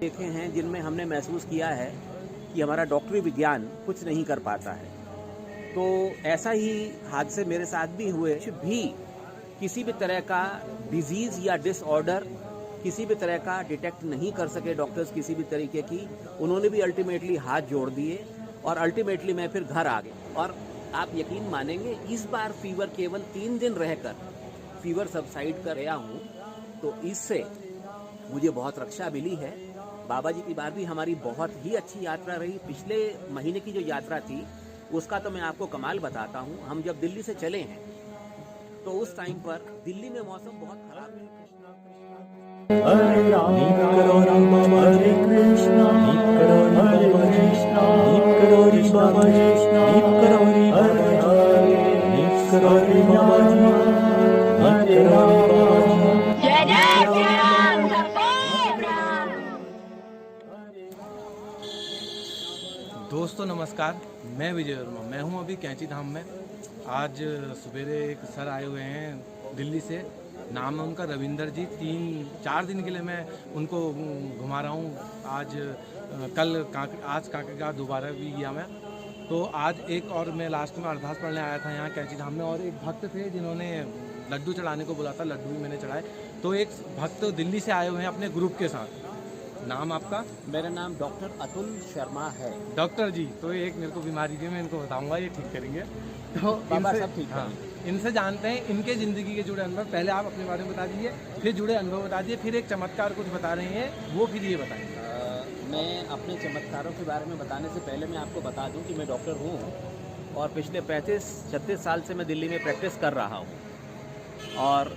देखे हैं जिनमें हमने महसूस किया है कि हमारा डॉक्टरी विज्ञान कुछ नहीं कर पाता है। तो ऐसा ही हादसे मेरे साथ भी हुए। कुछ भी किसी भी तरह का डिजीज़ या डिसऑर्डर किसी भी तरह का डिटेक्ट नहीं कर सके डॉक्टर्स किसी भी तरीके की। उन्होंने भी अल्टीमेटली हाथ जोड़ दिए और अल्टीमेटली मैं फिर घर आ गया। और आप यकीन मानेंगे, इस बार फीवर केवल 3 दिन रहकर फीवर सबसाइड कर गया हूँ। तो इससे मुझे बहुत रक्षा मिली है। बाबा जी की बार भी हमारी बहुत ही अच्छी यात्रा रही। पिछले महीने की जो यात्रा थी उसका तो मैं आपको कमाल बताता हूँ। हम जब दिल्ली से चले हैं तो उस टाइम पर दिल्ली में मौसम बहुत खराब है। हरे राम करो राम बाबा हरे कृष्णा करो हरे कृष्णा करो रे बाबा कृष्णा करो रे हरे हरे करो रे बाबा जी हरे राम जय जय श्री राम सफेद राम। दोस्तों नमस्कार, मैं विजय वर्मा। मैं हूं अभी कैंची धाम में। आज सवेरे एक सर आए हुए हैं दिल्ली से। नाम है उनका रविंदर जी। 3-4 दिन के लिए मैं उनको घुमा रहा हूं। आज कांकेर दोबारा भी गया मैं। तो आज एक और मैं लास्ट में अरदास पढ़ने आया था यहाँ कैंची धाम में, और एक भक्त थे जिन्होंने लड्डू चढ़ाने को बोला था। लड्डू भी मैंने चढ़ाए। तो एक भक्त दिल्ली से आए हुए हैं अपने ग्रुप के साथ। नाम आपका? मेरा नाम डॉक्टर अतुल शर्मा है। डॉक्टर जी, तो एक मेरे को बीमारी थी, मैं इनको बताऊंगा, ये ठीक करेंगे। तो बाबा इनसे- सब ठीक है। हाँ, इनसे जानते हैं इनके ज़िंदगी के जुड़े अनुभव। पहले आप अपने बारे में बता दीजिए, फिर जुड़े अनुभव बता दीजिए, फिर एक चमत्कार कुछ बता रहे हैं वो फिर ये बताएंगे। मैं अपने चमत्कारों के बारे में बताने से पहले मैं आपको बता दूं कि मैं डॉक्टर हूं और पिछले 35-36 साल से मैं दिल्ली में प्रैक्टिस कर रहा हूं। और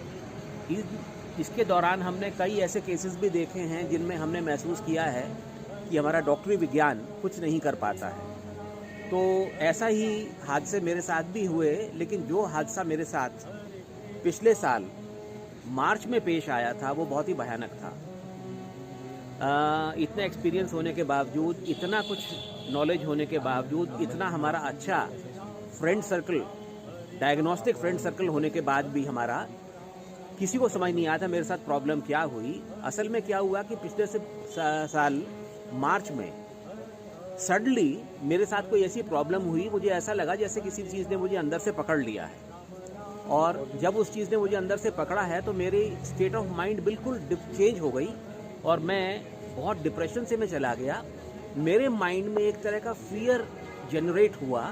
इसके दौरान हमने कई ऐसे केसेस भी देखे हैं जिनमें हमने महसूस किया है कि हमारा डॉक्टरी विज्ञान कुछ नहीं कर पाता है। तो ऐसा ही हादसे मेरे साथ भी हुए, लेकिन जो हादसा मेरे साथ पिछले साल मार्च में पेश आया था वो बहुत ही भयानक था। इतना एक्सपीरियंस होने के बावजूद, इतना कुछ नॉलेज होने के बावजूद, इतना हमारा अच्छा friend circle, diagnostic friend circle होने के बाद भी हमारा किसी को समझ नहीं आया था मेरे साथ प्रॉब्लम क्या हुई। असल में क्या हुआ कि पिछले साल मार्च में सडनली मेरे साथ कोई ऐसी प्रॉब्लम हुई, मुझे ऐसा लगा जैसे किसी चीज़ ने मुझे अंदर से पकड़ लिया है। और जब उस चीज़ ने मुझे अंदर से पकड़ा है तो मेरी स्टेट ऑफ माइंड बिल्कुल चेंज हो गई और मैं बहुत डिप्रेशन से मैं चला गया। मेरे माइंड में एक तरह का फियर जनरेट हुआ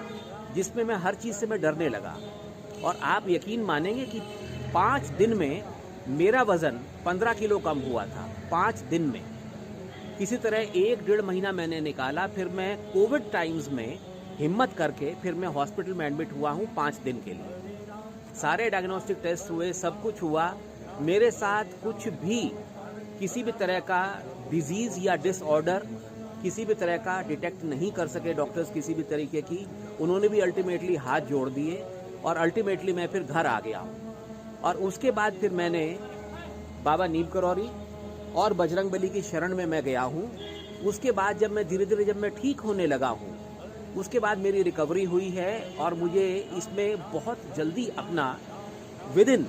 जिसमें मैं हर चीज़ से मैं डरने लगा। और आप यकीन मानेंगे कि 5 दिन में मेरा वज़न 15 किलो कम हुआ था। 5 दिन में किसी तरह 1-1.5 महीना मैंने निकाला। फिर मैं कोविड टाइम्स में हिम्मत करके फिर मैं हॉस्पिटल में एडमिट हुआ हूँ 5 दिन के लिए। सारे डायग्नोस्टिक टेस्ट हुए, सब कुछ हुआ। मेरे साथ कुछ भी किसी भी तरह का डिजीज़ या डिसऑर्डर किसी भी तरह का डिटेक्ट नहीं कर सके डॉक्टर्स किसी भी तरीके की। उन्होंने भी अल्टीमेटली हाथ जोड़ दिए और अल्टीमेटली मैं फिर घर आ गया हूँ। और उसके बाद फिर मैंने बाबा नीम करौरी और बजरंगबली की शरण में मैं गया हूँ। उसके बाद जब मैं धीरे धीरे जब मैं ठीक होने लगा हूँ, उसके बाद मेरी रिकवरी हुई है और मुझे इसमें बहुत जल्दी अपना within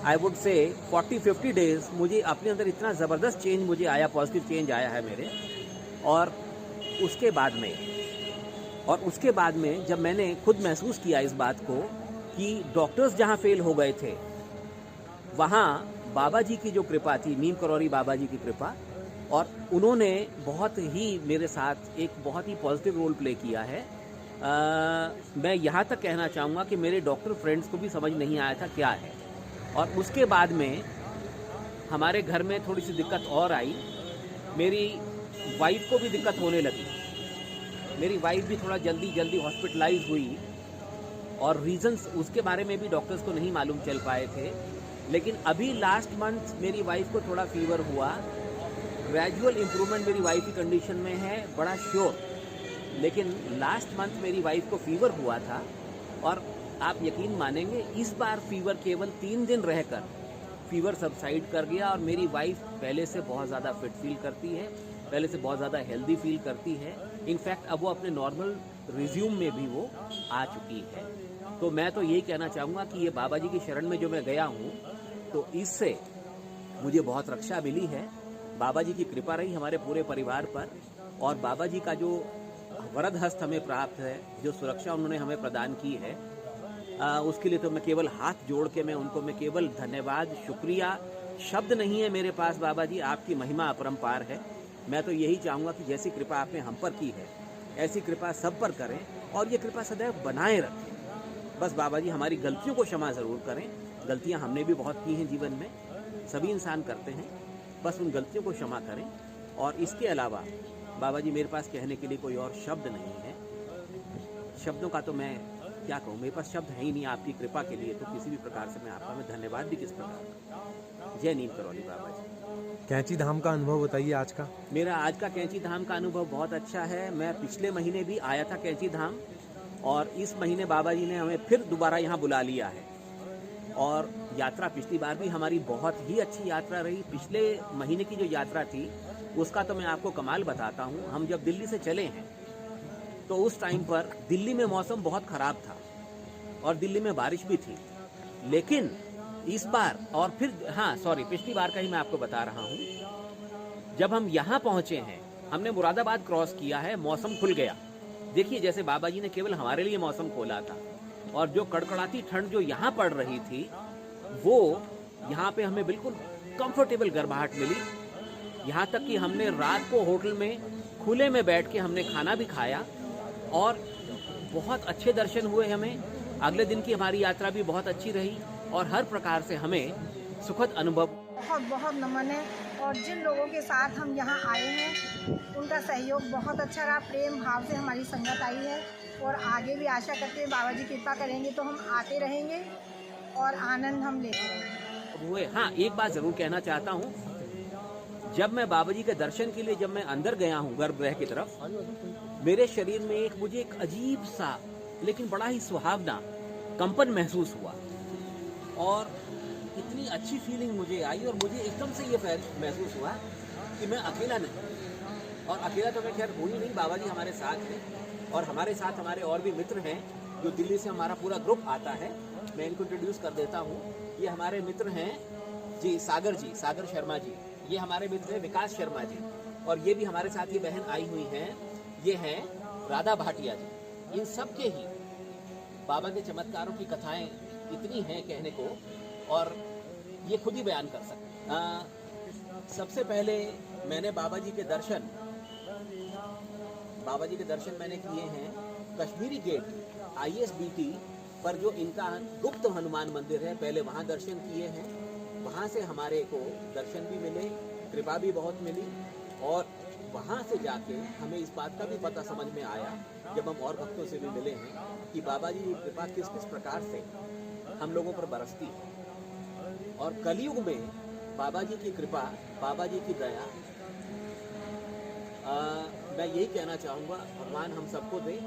I would say 40-50 days मुझे अपने अंदर इतना ज़बरदस्त चेंज मुझे आया, पॉजिटिव चेंज आया है मेरे। और उसके बाद में जब मैंने खुद महसूस किया इस बात को कि डॉक्टर्स जहाँ फेल हो गए थे वहाँ बाबा जी की जो कृपा थी, नीम करौरी बाबा जी की कृपा, और उन्होंने बहुत ही मेरे साथ एक बहुत ही पॉजिटिव रोल प्ले किया है। मैं यहाँ तक कहना चाहूँगा कि मेरे डॉक्टर फ्रेंड्स को भी समझ नहीं आया था क्या है। और उसके बाद में हमारे घर में थोड़ी सी दिक्कत और आई। मेरी वाइफ को भी दिक्कत होने लगी। मेरी वाइफ भी थोड़ा जल्दी हॉस्पिटलाइज हुई और रीजंस उसके बारे में भी डॉक्टर्स को नहीं मालूम चल पाए थे। लेकिन अभी लास्ट मंथ मेरी वाइफ को थोड़ा फीवर हुआ। ग्रेजुअल इम्प्रूवमेंट मेरी वाइफ की कंडीशन में है, बड़ा श्योर। लेकिन लास्ट मंथ मेरी वाइफ को फीवर हुआ था और आप यकीन मानेंगे, इस बार फीवर केवल 3 दिन रहकर फीवर सबसाइड कर गया और मेरी वाइफ पहले से बहुत ज़्यादा फिट फील करती है, पहले से बहुत ज़्यादा हेल्दी फील करती है। इनफैक्ट अब वो अपने नॉर्मल रिज्यूम में भी वो आ चुकी है। तो मैं तो यही कहना चाहूँगा कि ये बाबा जी की शरण में जो मैं गया हूँ तो इससे मुझे बहुत रक्षा मिली है। बाबा जी की कृपा रही हमारे पूरे परिवार पर, और बाबा जी का जो वरद हस्त हमें प्राप्त है, जो सुरक्षा उन्होंने हमें प्रदान की है, उसके लिए तो मैं केवल हाथ जोड़ के मैं केवल धन्यवाद, शुक्रिया, शब्द नहीं है मेरे पास। बाबा जी आपकी महिमा अपरंपार है। मैं तो यही चाहूँगा कि जैसी कृपा आपने हम पर की है ऐसी कृपा सब पर करें, और ये कृपा सदैव बनाए रखें। बस बाबा जी हमारी गलतियों को क्षमा ज़रूर करें। गलतियाँ हमने भी बहुत की हैं जीवन में, सभी इंसान करते हैं, बस उन गलतियों को क्षमा करें। और इसके अलावा बाबा जी मेरे पास कहने के लिए कोई और शब्द नहीं है। शब्दों का तो मैं क्या कहूँ, मेरे पास शब्द है ही नहीं आपकी कृपा के लिए, तो किसी भी प्रकार से मैं आपका मैं धन्यवाद भी किस प्रकार। जय नीम करौली बाबा जी। कैंची धाम का अनुभव बताइए आज का। मेरा आज का कैंची धाम का अनुभव बहुत अच्छा है। मैं पिछले महीने भी आया था कैंची धाम, और इस महीने बाबा जी ने हमें फिर दोबारा यहाँ बुला लिया है। और यात्रा पिछली बार भी हमारी बहुत ही अच्छी यात्रा रही। पिछले महीने की जो यात्रा थी उसका तो मैं आपको कमाल बताता हूँ। हम जब दिल्ली से चले हैं तो उस टाइम पर दिल्ली में मौसम बहुत ख़राब था और दिल्ली में बारिश भी थी, लेकिन इस बार और फिर पिछली बार का ही मैं आपको बता रहा हूँ। जब हम यहाँ पहुँचे हैं, हमने मुरादाबाद क्रॉस किया है, मौसम खुल गया। देखिए जैसे बाबा जी ने केवल हमारे लिए मौसम खोला था, और जो कड़कड़ाती ठंड जो यहाँ पड़ रही थी वो यहाँ पे हमें बिल्कुल कंफर्टेबल गर्माहट मिली। यहाँ तक कि हमने रात को होटल में खुले में बैठ के हमने खाना भी खाया, और बहुत अच्छे दर्शन हुए हमें। अगले दिन की हमारी यात्रा भी बहुत अच्छी रही, और हर प्रकार से हमें सुखद अनुभव। बहुत बहुत नमन है। और जिन लोगों के साथ हम यहाँ आए हैं उनका सहयोग बहुत अच्छा रहा, प्रेम भाव से हमारी संगत आई है, और आगे भी आशा करते हैं बाबा जी कृपा करेंगे तो हम आते रहेंगे और आनंद हम लेते रहेंगे। हुए हाँ, एक बात ज़रूर कहना चाहता हूँ। जब मैं बाबा जी के दर्शन के लिए जब मैं अंदर गया हूँ गर्भगृह की तरफ, मेरे शरीर में मुझे एक अजीब सा लेकिन बड़ा ही सुहावना कंपन महसूस हुआ, और इतनी अच्छी फीलिंग मुझे आई, और मुझे एकदम से ये महसूस हुआ कि मैं अकेला नहीं। और अकेला तो मैं खैर हूँ ही नहीं, बाबा जी हमारे साथ हैं, और हमारे साथ हमारे और भी मित्र हैं जो दिल्ली से हमारा पूरा ग्रुप आता है। मैं इनको इंट्रोड्यूस कर देता हूँ। ये हमारे मित्र हैं जी, सागर शर्मा जी। ये हमारे मित्र हैं विकास शर्मा जी, और ये भी हमारे साथ ये बहन आई हुई हैं, ये हैं राधा भाटिया जी। इन सब के ही बाबा के चमत्कारों की कथाएं इतनी हैं कहने को, और ये खुद ही बयान कर सकते। सबसे पहले मैंने बाबा जी के दर्शन मैंने किए हैं कश्मीरी गेट ISBT पर, जो इनका गुप्त हनुमान मंदिर है, पहले वहाँ दर्शन किए हैं। वहाँ से हमारे को दर्शन भी मिले, कृपा भी बहुत मिली, और वहाँ से जाके हमें इस बात का भी पता समझ में आया, जब हम और भक्तों से भी मिले हैं, कि बाबा जी की कृपा किस किस प्रकार से हम लोगों पर बरसती है। और कलयुग में बाबा जी की कृपा, बाबा जी की दया, मैं यही कहना चाहूँगा, भगवान हम सबको दे,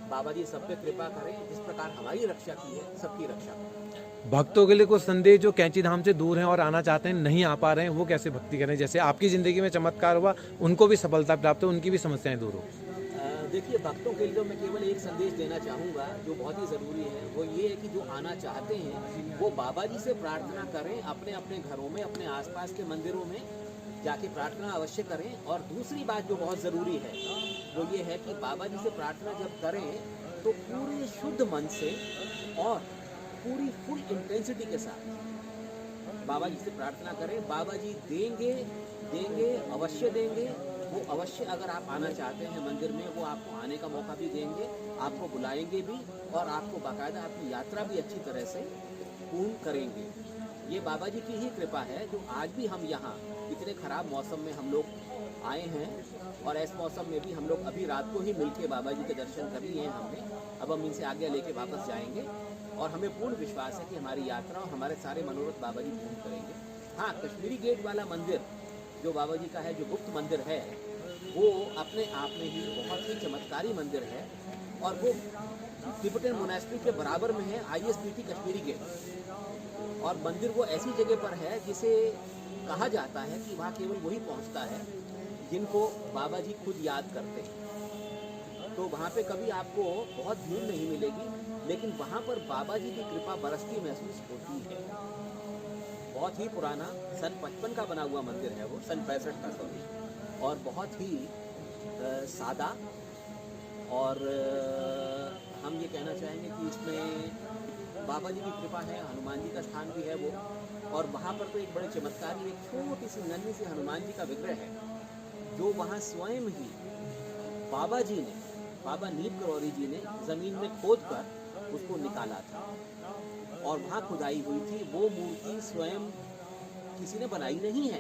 बाबा जी सब पे कृपा करें, जिस प्रकार हमारी रक्षा की है सबकी रक्षा करें। भक्तों के लिए कुछ संदेश जो कैंची धाम से दूर हैं और आना चाहते हैं, नहीं आ पा रहे हैं, वो कैसे भक्ति करें? जैसे आपकी ज़िंदगी में चमत्कार हुआ, उनको भी सफलता प्राप्त हो, उनकी भी समस्याएं दूर हो। देखिए, भक्तों के लिए तो मैं केवल एक संदेश देना चाहूँगा जो बहुत ही ज़रूरी है। वो ये है कि जो आना चाहते हैं वो बाबा जी से प्रार्थना करें, अपने अपने घरों में, अपने आसपास के मंदिरों में जाके प्रार्थना अवश्य करें। और दूसरी बात जो बहुत ज़रूरी है वो ये है कि बाबा जी से प्रार्थना जब करें तो पूरे शुद्ध मन से और पूरी फुल इंटेंसिटी के साथ बाबा जी से प्रार्थना करें। बाबा जी देंगे, अवश्य देंगे। वो अवश्य, अगर आप आना चाहते हैं मंदिर में, वो आपको आने का मौका भी देंगे, आपको बुलाएंगे भी, और आपको बाकायदा आपकी यात्रा भी अच्छी तरह से पूर्ण करेंगे। ये बाबा जी की ही कृपा है जो आज भी हम यहाँ इतने ख़राब मौसम में हम लोग आए हैं, और ऐसे मौसम में भी हम लोग अभी रात को ही मिलके बाबा जी के दर्शन कर लिए हैं हमने। अब हम इनसे आगे लेके वापस जाएंगे, और हमें पूर्ण विश्वास है कि हमारी यात्रा और हमारे सारे मनोरथ बाबा जी पूर्ण करेंगे। हाँ, कश्मीरी गेट वाला मंदिर जो बाबा जी का है, जो गुप्त मंदिर है, वो अपने आप में ही बहुत ही चमत्कारी मंदिर है, और वो तिब्बतन मोनास्ट्री के बराबर में है ISBT कश्मीरी गेट। और मंदिर वो ऐसी जगह पर है जिसे कहा जाता है कि वहाँ केवल वही पहुँचता है जिनको बाबा जी खुद याद करते हैं। तो वहाँ पे कभी आपको बहुत भीड़ नहीं मिलेगी, लेकिन वहाँ पर बाबा जी की कृपा बरसती महसूस होती है। बहुत ही पुराना सन 55 का बना हुआ मंदिर है वो, सन 65 का सॉरी, और बहुत ही सादा। और हम ये कहना चाहेंगे कि इसमें बाबा जी की कृपा है, हनुमान जी का स्थान भी है वो, और वहाँ पर तो एक बड़े चमत्कारी एक छोटी सी नन्ही सी हनुमान जी का विग्रह है जो वहाँ स्वयं ही बाबा जी ने, बाबा नीम करौरी जी ने ज़मीन में खोद कर उसको निकाला था और वहाँ खुदाई हुई थी। वो मूर्ति स्वयं किसी ने बनाई नहीं है,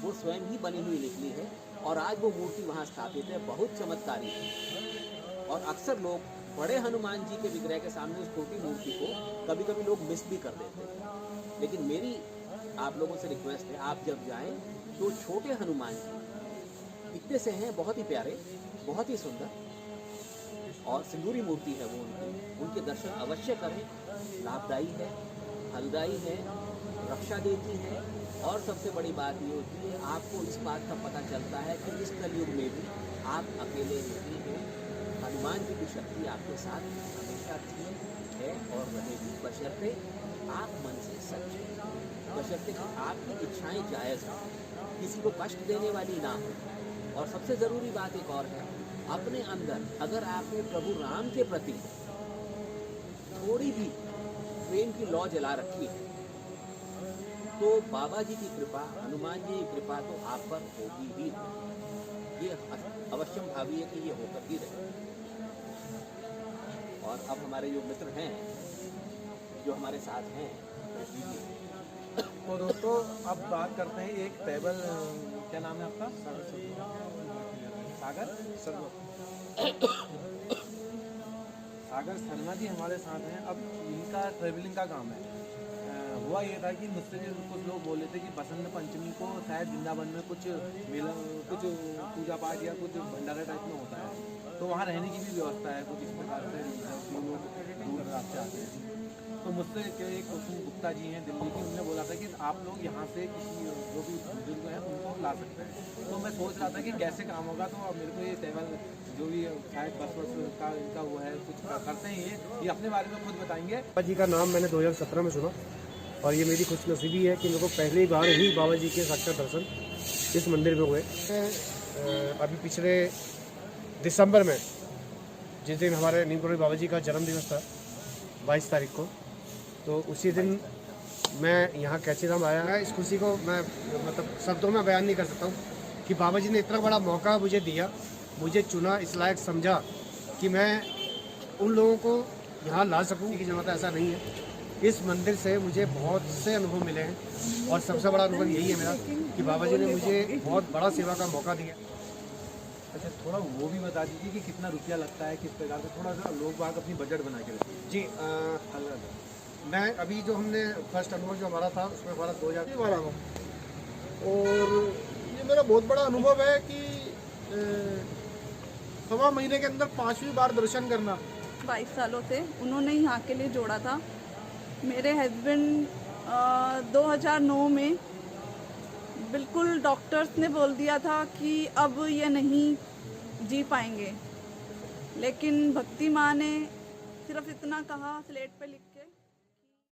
वो स्वयं ही बनी हुई निकली है और आज वो मूर्ति वहाँ स्थापित है, बहुत चमत्कारी है। और अक्सर लोग बड़े हनुमान जी के विग्रह के सामने उस छोटी मूर्ति को कभी कभी लोग मिस भी कर देते हैं। लेकिन मेरी आप लोगों से रिक्वेस्ट है, आप जब जाएं तो छोटे हनुमान जी इतने से हैं, बहुत ही प्यारे, बहुत ही सुंदर और सिंदूरी मूर्ति है वो उनके दर्शन अवश्य करें। लाभदायी है, फलदायी है, रक्षा देती है और सबसे बड़ी बात ये होती है आपको इस बात का पता चलता है कि इस कलयुग में भी आप अकेले नहीं हैं। हनुमान जी की शक्ति आपके साथ हमेशा थी, है और रहेगी, बशर्ते आप मन से सच्चे, बशर्ते कि आपकी इच्छाएं जायज़ हों, किसी को कष्ट देने वाली ना हो। और सबसे ज़रूरी बात एक और है, अपने अंदर अगर आपने प्रभु राम के प्रति थोड़ी भी प्रेम की लौ जला रखी है तो बाबा जी की कृपा, हनुमान जी की कृपा तो आप पर होगी ही, ये अवश्यम भाविए कि ये होकर ही रहे। और अब हमारे जो मित्र हैं जो हमारे साथ हैं, तो दोस्तों अब बात करते हैं एक टेबल, क्या नाम है आपका? सागर सागर शर्मा जी हमारे साथ हैं। अब इनका ट्रेवलिंग का काम है। हुआ ये था कि मुझसे भी कुछ लोग बोले थे कि बसंत पंचमी को शायद वृंदावन में कुछ मेला, कुछ पूजा पाठ या कुछ भंडारा टाइप में होता है, तो वहाँ रहने की भी व्यवस्था है कुछ इस प्रकार से, जो लोग दूर दराज से आते हैं। तो मुझसे एक कुसुम गुप्ता जी हैं दिल्ली की, उन्होंने बोला था कि आप लोग यहाँ से किसी जो भी बुजुर्ग हैं उनको ला सकते हैं। तो मैं सोच रहा था कि कैसे काम होगा, तो अब मेरे को ये टेबल जो भी शायद 10 वर्ष का इनका हुआ है, कुछ करते हैं ये अपने बारे में खुद बताएंगे। बाबा जी का नाम मैंने 2017 में सुना और ये मेरी खुशनसीबी है कि मेरे को पहली बार ही बाबा जी के साक्षात दर्शन इस मंदिर में हुए। अभी पिछले दिसंबर में जिस दिन हमारे नीम करौरी बाबा जी का जन्म दिवस था 22 तारीख को, तो उसी दिन मैं यहाँ कैची धाम आया है। इस खुशी को मैं मतलब शब्दों में बयान नहीं कर सकता हूँ कि बाबा जी ने इतना बड़ा मौका मुझे दिया, मुझे चुना, इस लायक समझा कि मैं उन लोगों को यहाँ ला सकूँ की जरूरत ऐसा नहीं है। इस मंदिर से मुझे बहुत से अनुभव मिले हैं और सबसे बड़ा अनुभव यही है मेरा कि बाबा जी ने मुझे बहुत बड़ा सेवा का मौका दिया। अच्छा, थोड़ा वो भी बता दीजिए कि कितना रुपया लगता है, किस प्रकार से, थोड़ा सा लोग बाग अपनी बजट बना के रखिए। जी मैं अभी जो हमने फर्स्ट अनुभव जो हमारा था उसमें हमारा 2012 में, और ये मेरा बहुत बड़ा अनुभव है कि 6 महीने के अंदर 5वीं बार दर्शन करना। 22 सालों से उन्होंने यहाँ के लिए जोड़ा था। मेरे हस्बैंड 2009 में बिल्कुल डॉक्टर्स ने बोल दिया था कि अब ये नहीं जी पाएंगे, लेकिन भक्ति माँ ने सिर्फ इतना कहा, स्लेट पे लिख